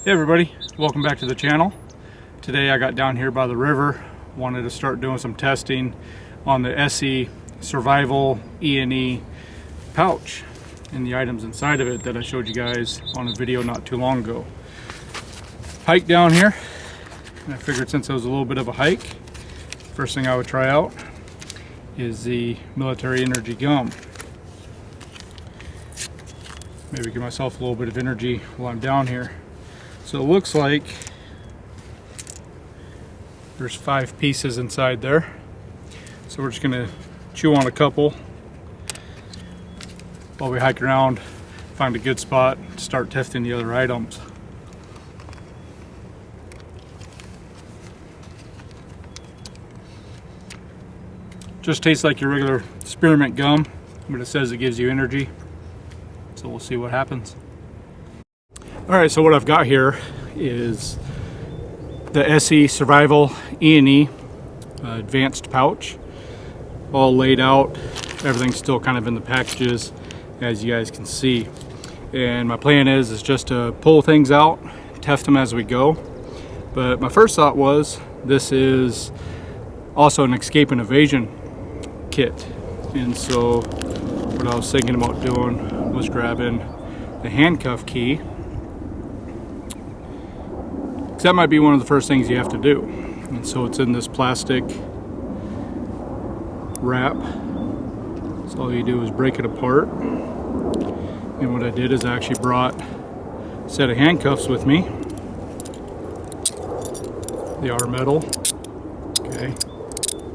Hey everybody, welcome back to the channel. Today I got down here by the river, wanted to start doing some testing on the ESEE Survival E&E pouch and the items inside of it that I showed you guys on a video not too long ago. Hike down here, and I figured since it was a little bit of a hike, first thing I would try out is the military energy gum. Maybe give myself a little bit of energy while I'm down here. So it looks like there's 5 pieces inside there. So we're just gonna chew on a couple while we hike around, find a good spot to start testing the other items. Just tastes like your regular spearmint gum, but it says it gives you energy. So we'll see what happens. Alright, so what I've got here is the ESEE Survival E&E Advanced pouch, all laid out. Everything's still kind of in the packages, as you guys can see. And my plan is just to pull things out, test them as we go. But my first thought was, this is also an escape and evasion kit. And so what I was thinking about doing was grabbing the handcuff key. That might be one of the first things you have to do. And so it's in this plastic wrap. So all you do is break it apart. And what I did is I actually brought a set of handcuffs with me. They are metal. Okay.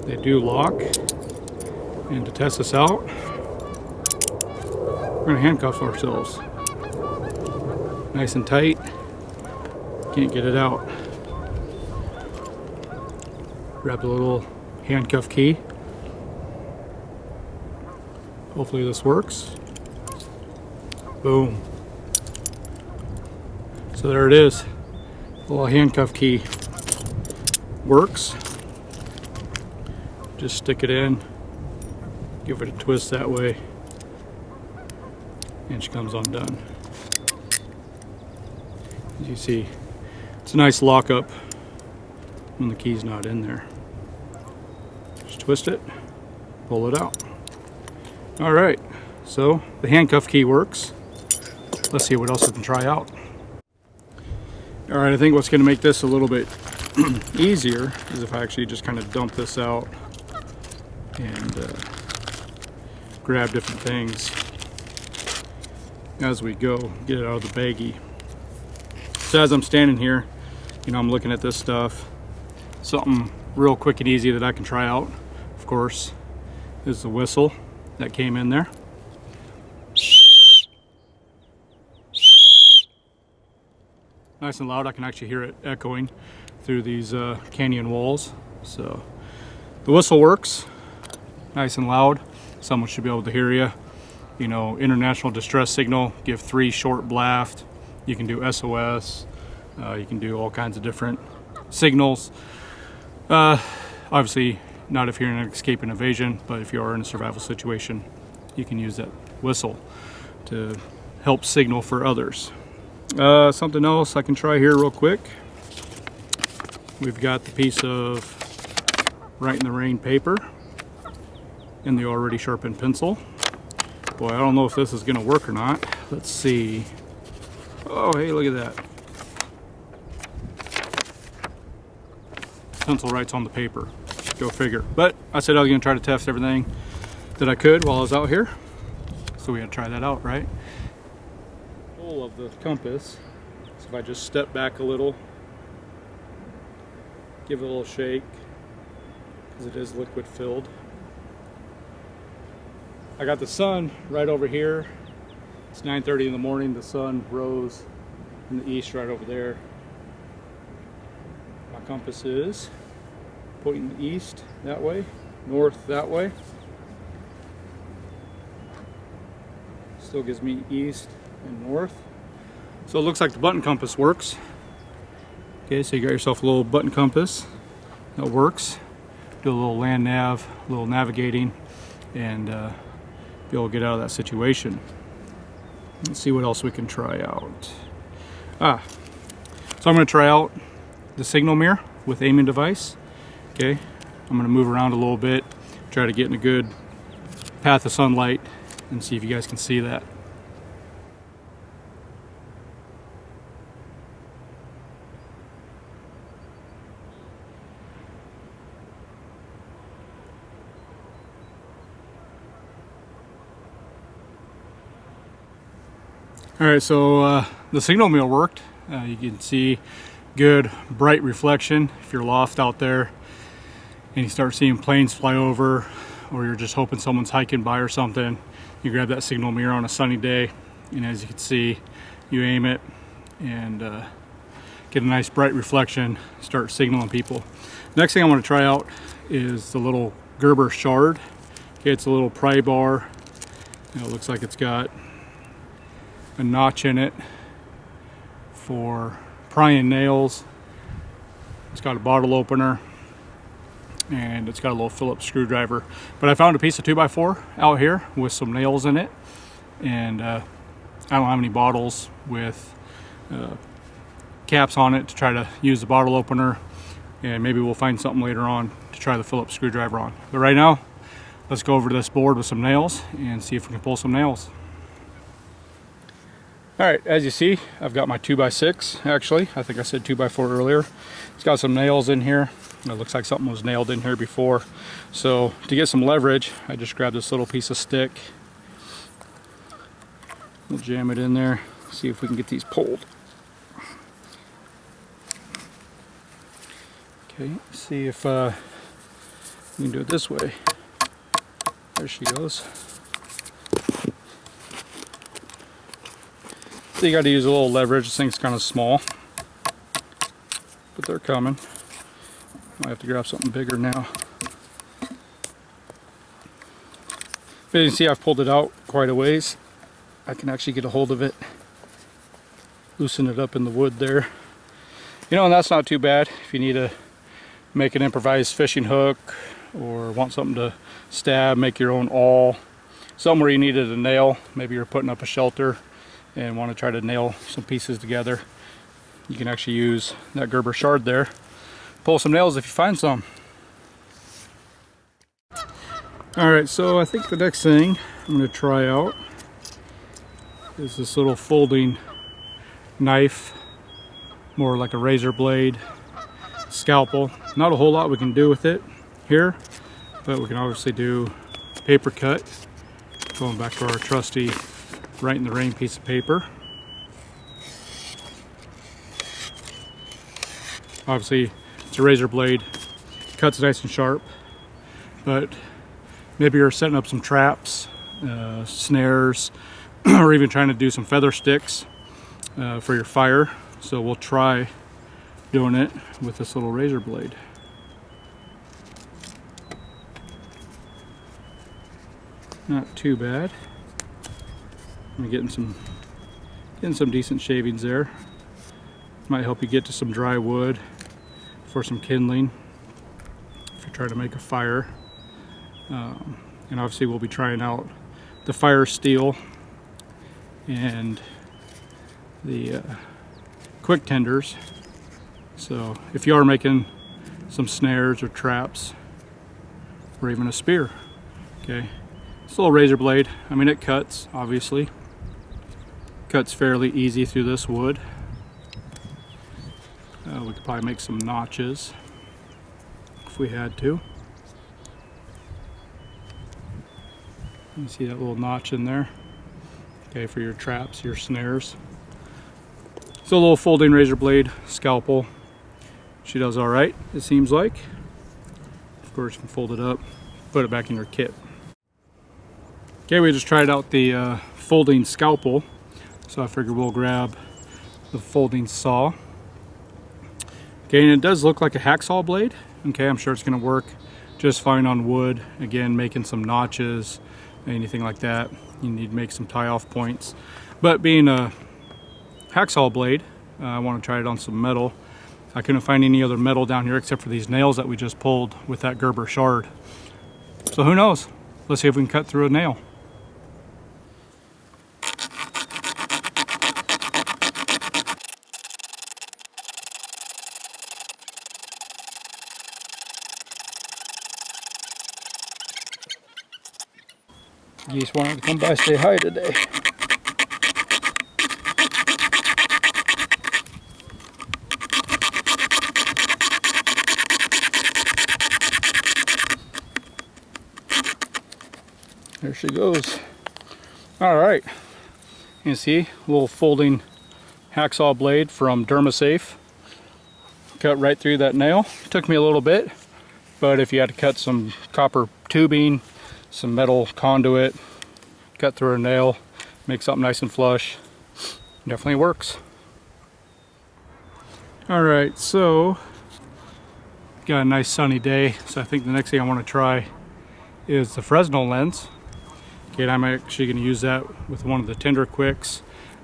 They do lock. And to test this out, we're going to handcuff ourselves. Nice and tight. Can't get it out. Grab the little handcuff key. Hopefully this works. Boom. So there it is. The little handcuff key works. Just stick it in, give it a twist that way, and she comes undone. As you see, it's a nice lockup when the key's not in there. Just twist it, pull it out. All right, so the handcuff key works. Let's see what else we can try out. All right, I think what's gonna make this a little bit easier is if I actually just kind of dump this out and grab different things as we go, get it out of the baggie. So as I'm standing here, I'm looking at this stuff. Something real quick and easy that I can try out, of course, is the whistle that came in there. Nice and loud. I can actually hear it echoing through these canyon walls. So the whistle works nice and loud. Someone should be able to hear you. International distress signal, give 3 short blast. You can do SOS. You can do all kinds of different signals. Obviously not if you're in an escape and evasion, but if you are in a survival situation, you can use that whistle to help signal for others. Something else I can try here real quick. We've got the piece of Write in the Rain paper and the already sharpened pencil. Boy, I don't know if this is gonna work or not. Let's see. Oh, hey, look at that. Pencil writes on the paper. Go figure. But I said I was gonna try to test everything that I could while I was out here. So we had to try that out, right? Hole of the compass. So if I just step back a little, give it a little shake, because it is liquid filled. I got the sun right over here. It's 9:30 in the morning. The sun rose in the east right over there. My compass is pointing east that way, north that way. Still gives me east and north. So it looks like the button compass works. Okay, so you got yourself a little button compass that works. Do a little land nav, a little navigating, and be able to get out of that situation. Let's see what else we can try out. So I'm going to try out the signal mirror with aiming device. Okay, I'm going to move around a little bit, try to get in a good path of sunlight and see if you guys can see that. Alright, so the signal mirror worked. You can see good bright reflection. If you're lost out there and you start seeing planes fly over, or you're just hoping someone's hiking by or something, you grab that signal mirror on a sunny day, and as you can see, you aim it and get a nice bright reflection, start signaling people. Next thing I want to try out is the little Gerber shard. Okay, it's a little pry bar. It looks like it's got a notch in it for prying nails. It's got a bottle opener, and it's got a little Phillips screwdriver. But I found a piece of 2x4 out here with some nails in it, and I don't have any bottles with caps on it to try to use the bottle opener, and maybe we'll find something later on to try the Phillips screwdriver on. But right now, let's go over to this board with some nails and see if we can pull some nails. Alright, as you see, I've got my 2x6 actually. I think I said 2x4 earlier. It's got some nails in here. It looks like something was nailed in here before. So to get some leverage, I just grabbed this little piece of stick. We'll jam it in there, see if we can get these pulled. Okay, see if we can do it this way. There she goes. So you got to use a little leverage. This thing's kind of small, but they're coming. I have to grab something bigger now. But you can see I've pulled it out quite a ways. I can actually get a hold of it, loosen it up in the wood there. You know, and that's not too bad if you need to make an improvised fishing hook or want something to stab, make your own awl. Somewhere you needed a nail, maybe you're putting up a shelter and want to try to nail some pieces together. You can actually use that Gerber shard there. Pull some nails if you find some. Alright, so I think the next thing I'm going to try out is this little folding knife, more like a razor blade, scalpel. Not a whole lot we can do with it here, but we can obviously do paper cut. Going back to our trusty right in the rain piece of paper. Obviously it's a razor blade, cuts nice and sharp, but maybe you're setting up some traps, snares, or even trying to do some feather sticks for your fire. So we'll try doing it with this little razor blade. Not too bad. I'm getting some decent shavings there. Might help you get to some dry wood for some kindling if you're trying to make a fire. And obviously we'll be trying out the fire steel and the quick tenders. So if you are making some snares or traps or even a spear, okay, it's a little razor blade. I mean, it cuts, obviously. Cuts fairly easy through this wood. We could probably make some notches if we had to. You see that little notch in there? Okay, for your traps, your snares. So a little folding razor blade, scalpel. She does all right, it seems like. Of course, you can fold it up, put it back in your kit. Okay, we just tried out the folding scalpel. So I figured we'll grab the folding saw. Okay, and it does look like a hacksaw blade. Okay, I'm sure it's going to work just fine on wood. Again, making some notches, anything like that. You need to make some tie-off points. But being a hacksaw blade, I want to try it on some metal. I couldn't find any other metal down here except for these nails that we just pulled with that Gerber shard. So who knows? Let's see if we can cut through a nail. Geese wanted to come by say hi today. There she goes. All right, you see a little folding hacksaw blade from Dermasafe. Cut right through that nail. Took me a little bit, but if you had to cut some copper tubing, some metal conduit, cut through a nail, make something nice and flush, definitely works. All right, so got a nice sunny day, so I think the next thing I want to try is the Fresnel lens. Okay, I'm actually going to use that with one of the Tinder Quicks.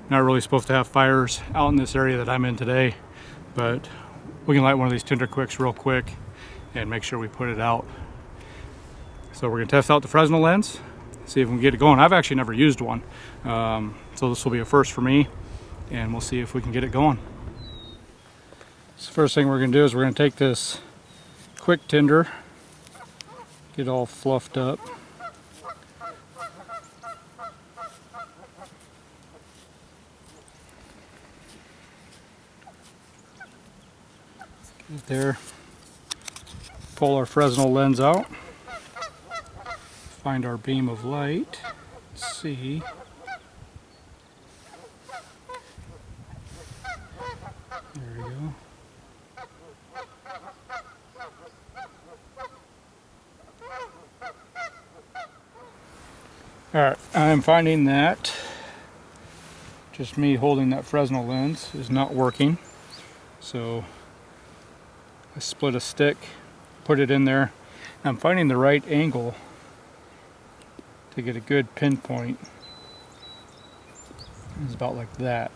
Not really supposed to have fires out in this area that I'm in today, but we can light one of these Tinder Quicks real quick and make sure we put it out. So we're going to test out the Fresnel lens, see if we can get it going. I've actually never used one, so this will be a first for me, and we'll see if we can get it going. So the first thing we're going to do is we're going to take this quick tinder, get it all fluffed up. There, pull our Fresnel lens out, find our beam of light, let's see. There we go. Alright, I'm finding that just me holding that Fresnel lens is not working, so I split a stick, put it in there. I'm finding the right angle to get a good pinpoint. It's about like that.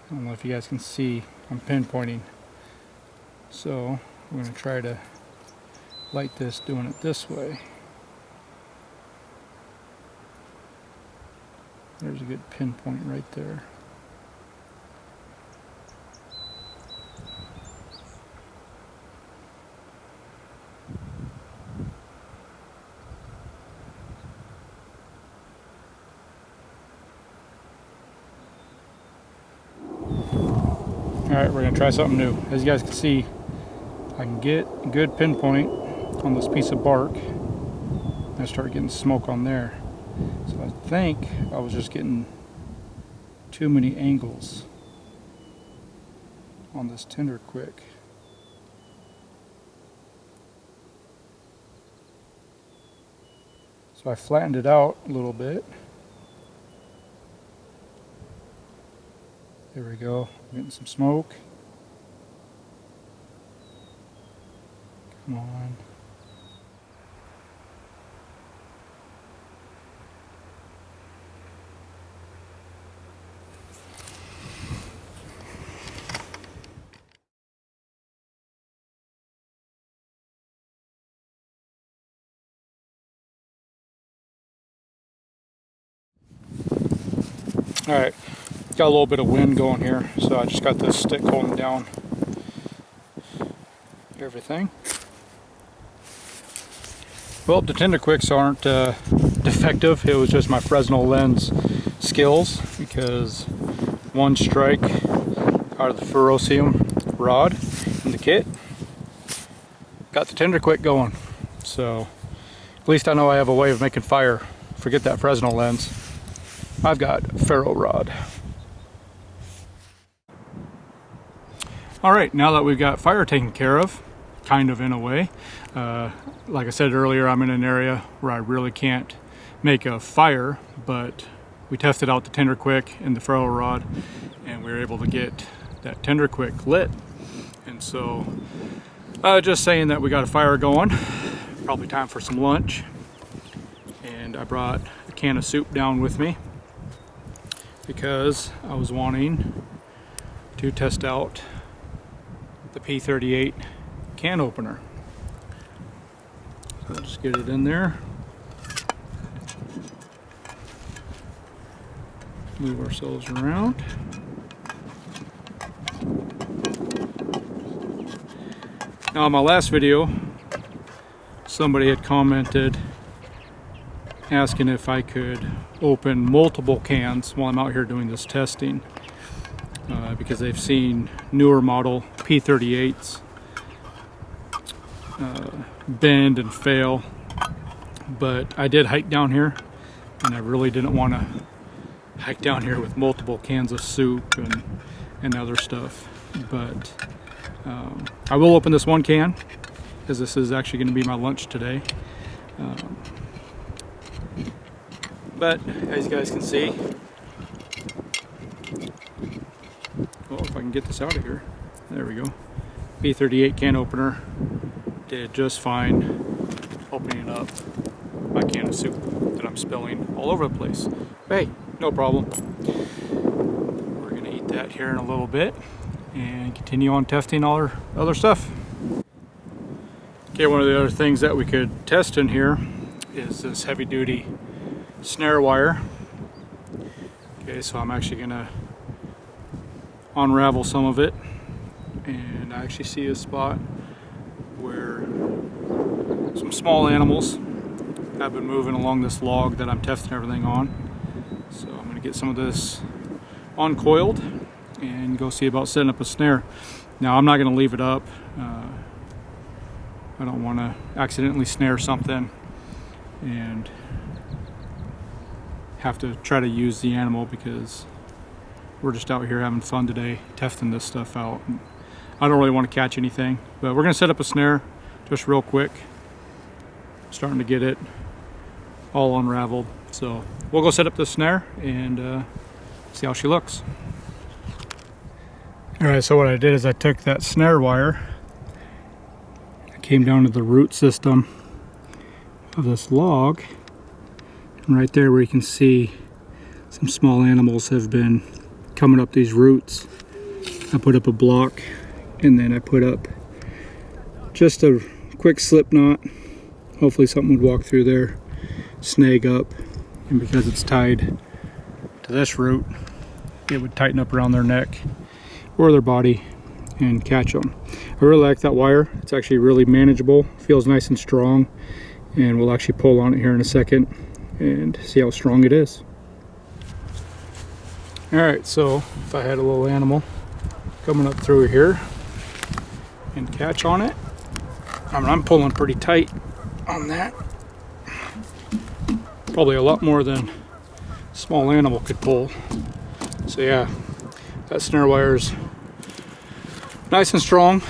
I don't know if you guys can see, I'm pinpointing. So I'm going to try to light this doing it this way. There's a good pinpoint right there. Alright, we're going to try something new. As you guys can see, I can get a good pinpoint on this piece of bark. I start getting smoke on there. So I think I was just getting too many angles on this Tinder Quick. So I flattened it out a little bit. There we go, I'm getting some smoke. Come on. All right, got a little bit of wind going here, so I just got this stick holding down everything. Well, the Tinder Quicks aren't defective. It was just my Fresnel lens skills, because one strike out of the ferrocerium rod in the kit got the Tinder Quick going. So at least I know I have a way of making fire. Forget that Fresnel lens. I've got ferro rod. Alright, now that we've got fire taken care of, kind of in a way, like I said earlier, I'm in an area where I really can't make a fire, but we tested out the Tinder Quick and the ferro rod, and we were able to get that Tinder Quick lit. And so, just saying that we got a fire going, probably time for some lunch. And I brought a can of soup down with me, because I was wanting to test out the P38 can opener. So let's get it in there. Move ourselves around. Now in my last video, somebody had commented asking if I could open multiple cans while I'm out here doing this testing, because they've seen newer model P38s bend and fail. But I did hike down here, and I really didn't want to hike down here with multiple cans of soup and other stuff. But I will open this one can, because this is actually going to be my lunch today. But as you guys can see, well, if I can get this out of here, there we go. P38 can opener did just fine opening up my can of soup that I'm spilling all over the place. Hey, no problem. We're gonna eat that here in a little bit and continue on testing all our other stuff. Okay, one of the other things that we could test in here is this heavy duty snare wire. Okay, so I'm actually gonna unravel some of it, and I actually see a spot where some small animals have been moving along this log that I'm testing everything on. So I'm gonna get some of this uncoiled and go see about setting up a snare. Now I'm not gonna leave it up. I don't want to accidentally snare something and have to try to use the animal, because we're just out here having fun today testing this stuff out. I don't really want to catch anything, but we're going to set up a snare just real quick. Starting to get it all unraveled, so we'll go set up the snare and see how she looks. Alright, so what I did is I took that snare wire, I came down to the root system of this log, and right there where you can see some small animals have been coming up these roots, I put up a block, and then I put up just a quick slip knot. Hopefully something would walk through there, snag up, and because it's tied to this root, it would tighten up around their neck or their body and catch them. I really like that wire. It's actually really manageable, feels nice and strong, and we'll actually pull on it here in a second and see how strong it is. Alright, so if I had a little animal coming up through here and catch on it, I'm pulling pretty tight on that. Probably a lot more than a small animal could pull. So yeah, that snare wire's nice and strong,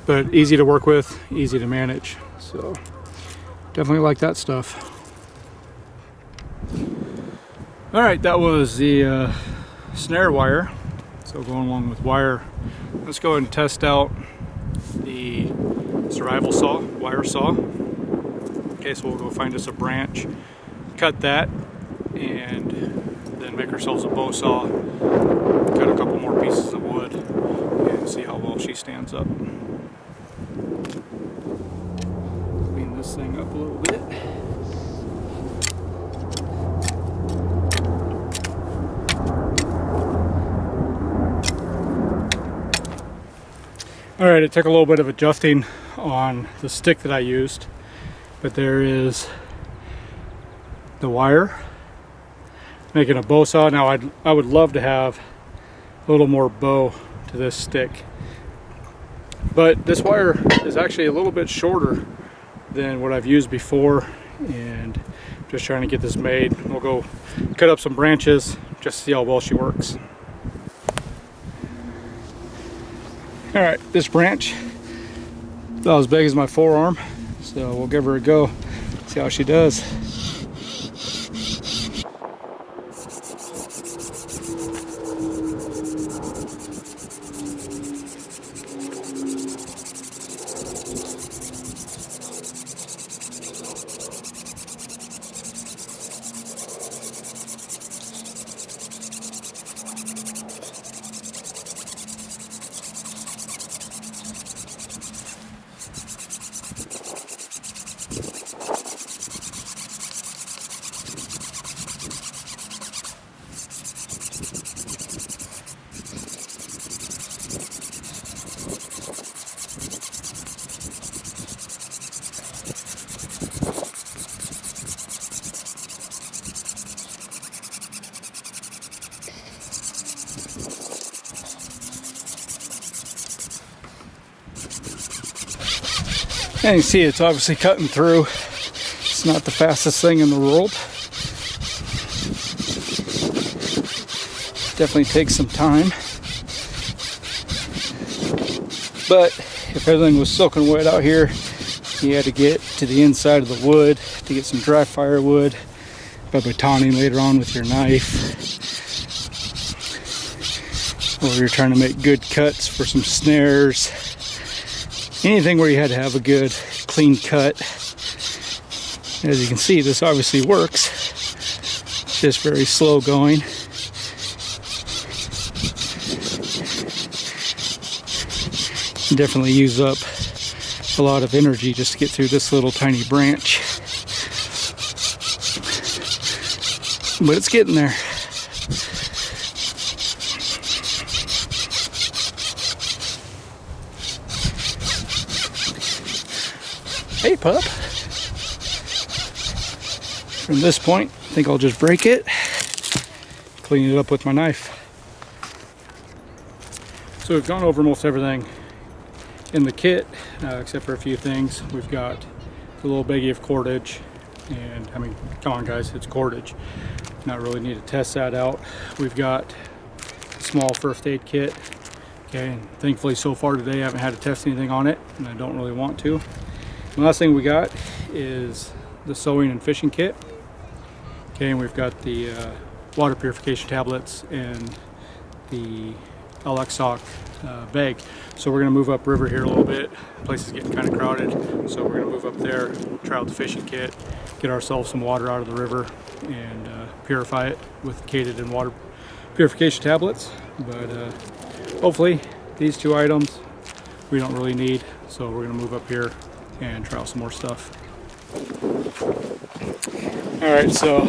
but easy to work with, easy to manage. So definitely like that stuff. Alright, that was the snare wire. So going along with wire, let's go ahead and test out the survival saw, wire saw. Okay, so we'll go find us a branch, cut that, and then make ourselves a bow saw, cut a couple more pieces of wood, and see how well she stands up. Clean this thing up a little bit. Alright, it took a little bit of adjusting on the stick that I used, but there is the wire making a bow saw. Now I would love to have a little more bow to this stick, but this wire is actually a little bit shorter than what I've used before, and I'm just trying to get this made. We'll go cut up some branches just to see how well she works. Alright, this branch is about as big as my forearm, so we'll give her a go, see how she does. And you see it's obviously cutting through. It's not the fastest thing in the world. Definitely takes some time. But if everything was soaking wet out here, you had to get to the inside of the wood to get some dry firewood by batoning later on with your knife. Or you're trying to make good cuts for some snares. Anything where you had to have a good clean cut. As you can see, this obviously works. It's just very slow going. Definitely use up a lot of energy just to get through this little tiny branch. But it's getting there. Hey, pup. From this point, I think I'll just break it, clean it up with my knife. So we've gone over most everything in the kit, except for a few things. We've got the little baggie of cordage, and I mean, come on guys, it's cordage. Not really need to test that out. We've got a small first aid kit. Okay, and thankfully so far today I haven't had to test anything on it, and I don't really want to. The last thing we got is the sewing and fishing kit. Okay, and we've got the water purification tablets and the ESEE bag. So we're going to move up river here a little bit. The place is getting kind of crowded, so we're going to move up there, try out the fishing kit, get ourselves some water out of the river, and purify it with Kated and water purification tablets. But hopefully these two items we don't really need, so we're going to move up here and try out some more stuff. Alright, so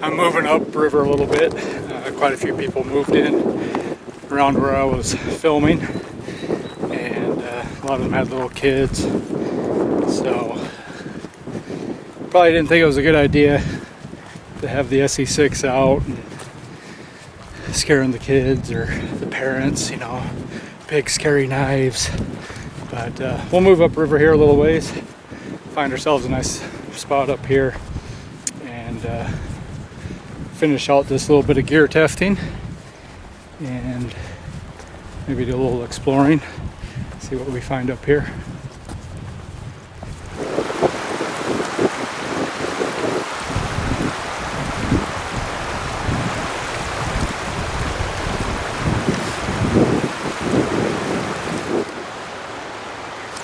I'm moving up river a little bit. Quite a few people moved in around where I was filming, and a lot of them had little kids, so probably didn't think it was a good idea to have the SE6 out and scaring the kids or the parents, you know, big scary knives. But we'll move up river here a little ways, find ourselves a nice spot up here, and finish out this little bit of gear testing, and maybe do a little exploring, see what we find up here.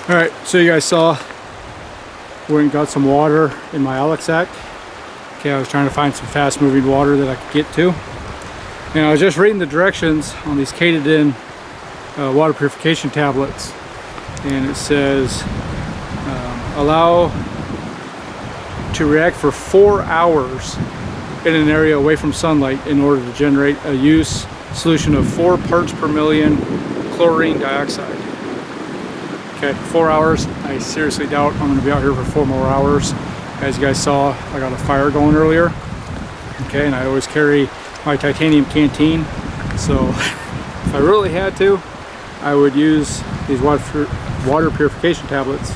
Alright, so you guys saw, went and got some water in my Alex sack. Okay, I was trying to find some fast moving water that I could get to. And I was just reading the directions on these Kated in water purification tablets. And it says, allow to react for 4 hours in an area away from sunlight in order to generate a use solution of 4 parts per million chlorine dioxide. Okay, 4 hours. I seriously doubt I'm going to be out here for 4 more hours. As you guys saw, I got a fire going earlier. Okay, and I always carry my titanium canteen. So if I really had to, I would use these water purification tablets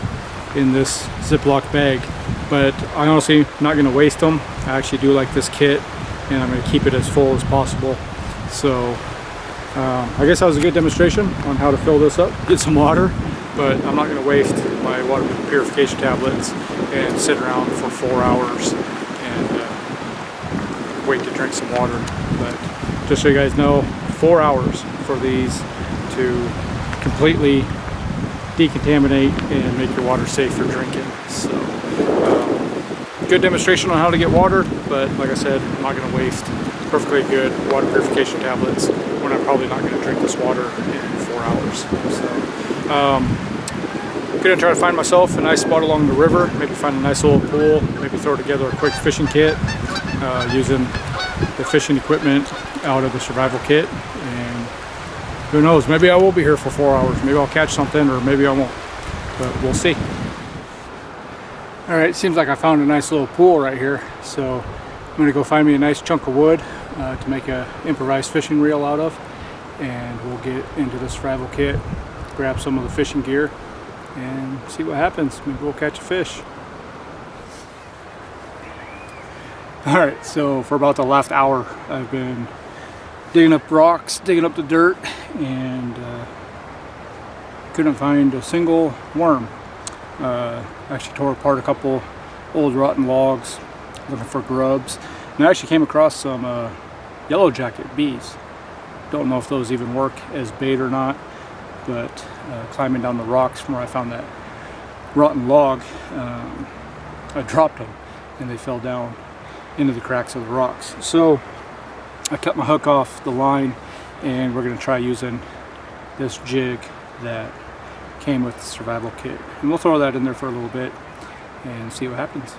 in this Ziploc bag. But I honestly am not going to waste them. I actually do like this kit, and I'm going to keep it as full as possible. So I guess that was a good demonstration on how to fill this up, get some water. But I'm not going to waste my water purification tablets and sit around for 4 hours and wait to drink some water. But just so you guys know, 4 hours for these to completely decontaminate and make your water safe for drinking. So good demonstration on how to get water, but like I said, I'm not going to waste perfectly good water purification tablets when I'm probably not going to drink this water in 4 hours. So I'm going to try to find myself a nice spot along the river, maybe find a nice little pool, maybe throw together a quick fishing kit using the fishing equipment out of the survival kit. And who knows, maybe I will be here for 4 hours. Maybe I'll catch something, or maybe I won't, but we'll see. All right, seems like I found a nice little pool right here, so I'm going to go find me a nice chunk of wood to make an improvised fishing reel out of, and we'll get into the survival kit, grab some of the fishing gear, and see what happens. Maybe we'll catch a fish. Alright, so for about the last hour I've been digging up rocks, digging up the dirt, and couldn't find a single worm. Actually tore apart a couple old rotten logs looking for grubs, and I actually came across some yellow jacket bees. Don't know if those even work as bait or not, but climbing down the rocks from where I found that rotten log, I dropped them and they fell down into the cracks of the rocks. So I cut my hook off the line, and we're going to try using this jig that came with the survival kit, and we'll throw that in there for a little bit and see what happens.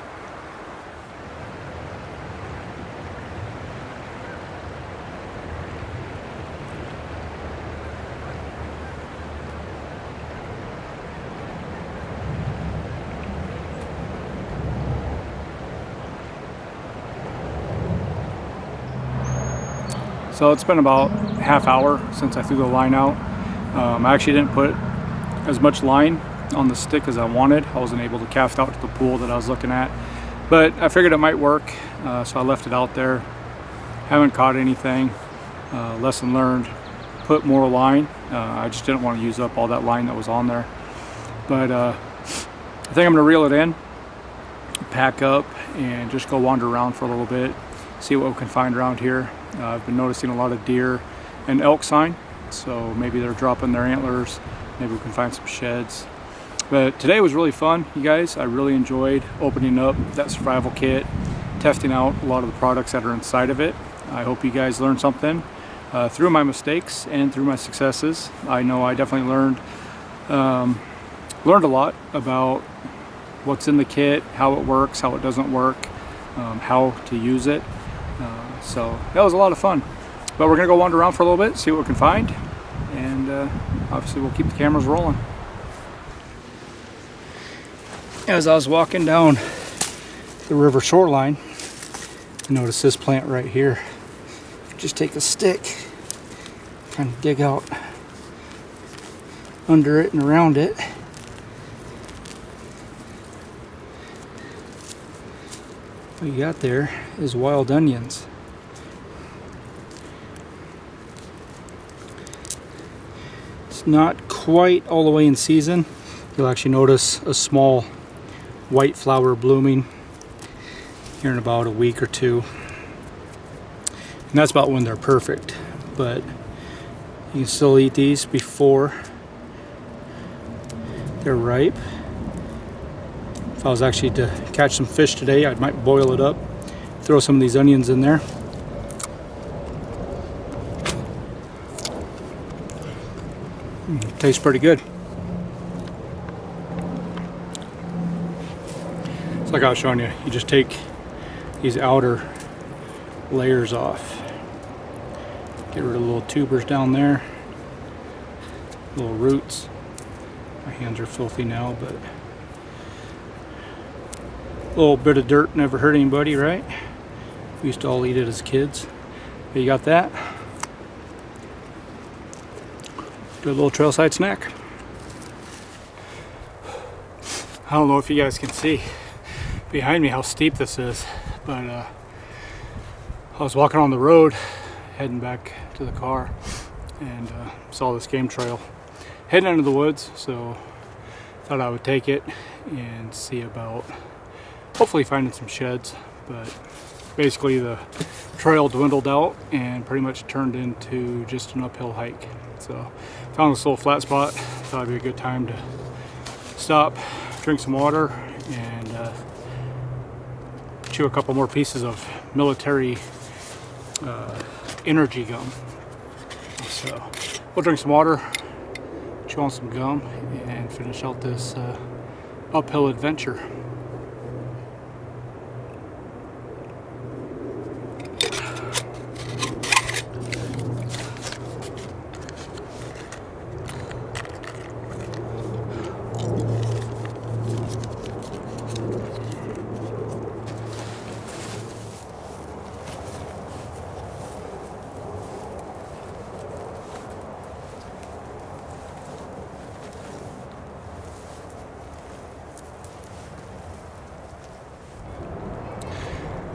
So it's been about half hour since I threw the line out. I actually didn't put as much line on the stick as I wanted. I wasn't able to cast out to the pool that I was looking at, but I figured it might work, so I left it out there. Haven't caught anything. Lesson learned, put more line. I just didn't want to use up all that line that was on there. But I think I'm gonna reel it in, pack up, and just go wander around for a little bit, see what we can find around here. I've been noticing a lot of deer and elk sign, so maybe they're dropping their antlers. Maybe we can find some sheds. But today was really fun, you guys. I really enjoyed opening up that survival kit, testing out a lot of the products that are inside of it. I hope you guys learned something through my mistakes and through my successes. I know I definitely learned a lot about what's in the kit, how it works, how it doesn't work, how to use it. So that was a lot of fun. But we're gonna go wander around for a little bit, see what we can find, and obviously we'll keep the cameras rolling. As I was walking down the river shoreline, I noticed this plant right here. Just take a stick, kind of dig out under it and around it. What you got there is wild onions. It's not quite all the way in season. You'll actually notice a small white flower blooming here in about a week or two. And that's about when they're perfect. But you can still eat these before they're ripe. If I was actually to catch some fish today, I might boil it up, throw some of these onions in there. Tastes pretty good. It's like I was showing you, you just take these outer layers off. Get rid of the little tubers down there, little roots. My hands are filthy now, but a little bit of dirt never hurt anybody, right? We used to all eat it as kids. But you got that. Do a little trailside snack. I don't know if you guys can see behind me how steep this is, but I was walking on the road heading back to the car and saw this game trail heading into the woods, so thought I would take it and see about hopefully finding some sheds. But basically the trail dwindled out and pretty much turned into just an uphill hike. So found this little flat spot, thought it'd be a good time to stop, drink some water, and chew a couple more pieces of military energy gum. So we'll drink some water, chew on some gum, and finish out this uphill adventure.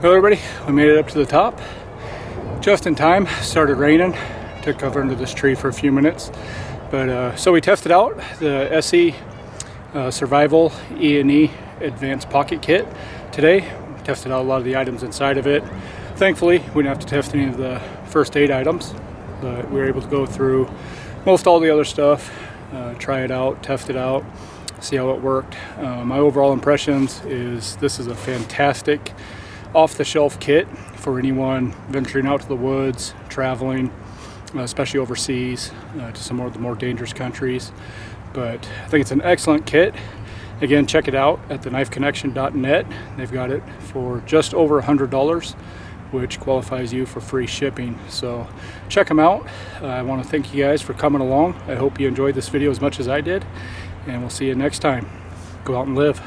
Hello everybody, we made it up to the top just in time. Started raining, took cover under this tree for a few minutes, but so we tested out the ESEE Survival E&E Advanced Pocket Kit today. We tested out a lot of the items inside of it. Thankfully we didn't have to test any of the first aid items, but we were able to go through most all the other stuff, try it out, test it out, see how it worked. My overall impressions is this is a fantastic off-the-shelf kit for anyone venturing out to the woods, traveling, especially overseas, to some of the more dangerous countries. But I think it's an excellent kit. Again, check it out at theknifeconnection.net. They've got it for just over $100, which qualifies you for free shipping. So check them out. I want to thank you guys for coming along. I hope you enjoyed this video as much as I did, and we'll see you next time. Go out and live.